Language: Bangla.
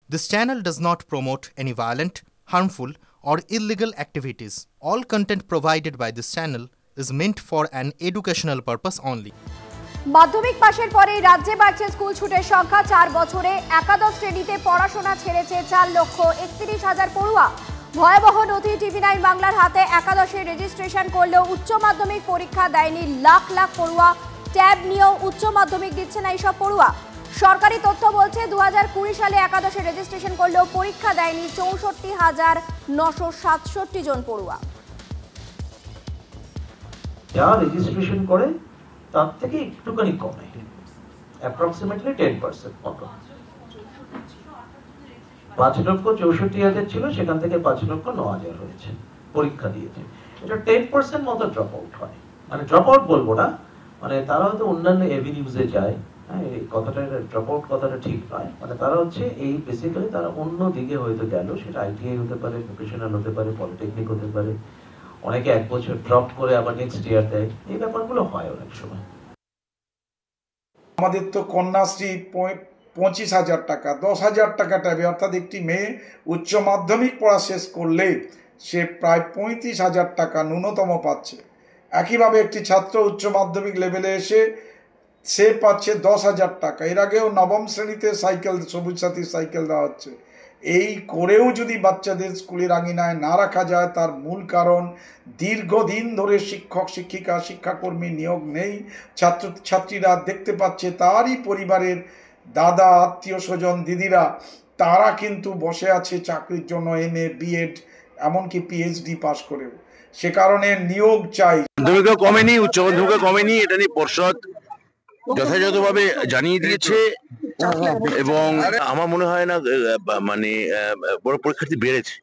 This channel does not promote any violent, harmful, or illegal activities. All content provided by this channel is meant for an educational purpose only. মাধ্যমিক পাশের পরে রাজ্যে বাড়ছে স্কুল ছুটের সংখ্যা। 4 বছরে একাদশ শ্রেণীতে পড়াশোনা ছেড়েছে 4,31,000 পড়ুয়া। ভয়াবহ নথি টিভি9 বাংলার হাতে একাদশের রেজিস্ট্রেশন করলেও উচ্চ মাধ্যমিক পরীক্ষা দেয়নি লাখ লাখ পড়ুয়া। ট্যাব নিয়েও উচ্চ মাধ্যমিক দিচ্ছে না এইসব পড়ুয়া। সরকারি তথ্য বলছে 2020 সালে একাদশের রেজিস্ট্রেশন করলেও পরীক্ষা দেয়নি 64,967 জন পড়ুয়া। যারা রেজিস্ট্রেশন করে তার থেকে একটুখানি কমে, অ্যাপ্রক্সিমেটলি 10% মতো। 5,64,000 ছিল, সেখান থেকে 5,09,000 হয়েছে, পরীক্ষা দিয়েছে। এটা 10% মতো ড্রপ আউট হয়। মানে ড্রপ আউট বলবো না, মানে তারা হয়তো অন্যান্য এভিনিউজে যায়। হ্যাঁ, এই কথাটা, ড্রপ আউট কথাটা ঠিক নয়। মানে তারা হচ্ছে এই বেসিক্যালি তারা অন্য দিকে হয়তো গেল, সেটা আইটিআই হতে পারে, ভোকেশনাল হতে পারে, পলিটেকনিক হতে পারে। অনেকে 1 বছর ড্রপ করে আবার নেক্সট ইয়ার দেয়। এই ব্যাপারগুলো হয় অনেক সময়। আমাদের তো কন্যাশ্রী 25,000 টাকা, 10,000 টাকা ট্যাবে, অর্থাৎ একটি মেয়ে উচ্চ মাধ্যমিক পড়া শেষ করলে সে প্রায় 35,000 টাকা ন্যূনতম পাচ্ছে। একইভাবে একটি ছাত্র উচ্চ মাধ্যমিক লেভেলে এসে সে পাচ্ছে 10,000 টাকা। এর আগেও নবম শ্রেণীতে সাইকেল, সবুজ সাথী সাইকেল দেওয়া হচ্ছে। এই করেও যদি বাচ্চাদের স্কুলের আঙিনায় না রাখা যায়, তার মূল কারণ দীর্ঘদিন ধরে শিক্ষক শিক্ষিকা শিক্ষাকর্মী নিয়োগ নেই। ছাত্রছাত্রীরা দেখতে পাচ্ছে তারই পরিবারের দাদা, আত্মীয় স্বজন, দিদিরা তারা কিন্তু বসে আছে চাকরির জন্য, MA, BEd, এমনকি PhD পাশ করেও। সে কারণে নিয়োগ চাই। মাধ্যমিকও কমেনি, উচ্চ মাধ্যমিকও কমেনি, এটা নিয়ে পর্ষদ যথাযথভাবে জানিয়ে দিয়েছে এবং আমার মনে হয় না মানে বড় পরীক্ষার্থী বেড়েছে।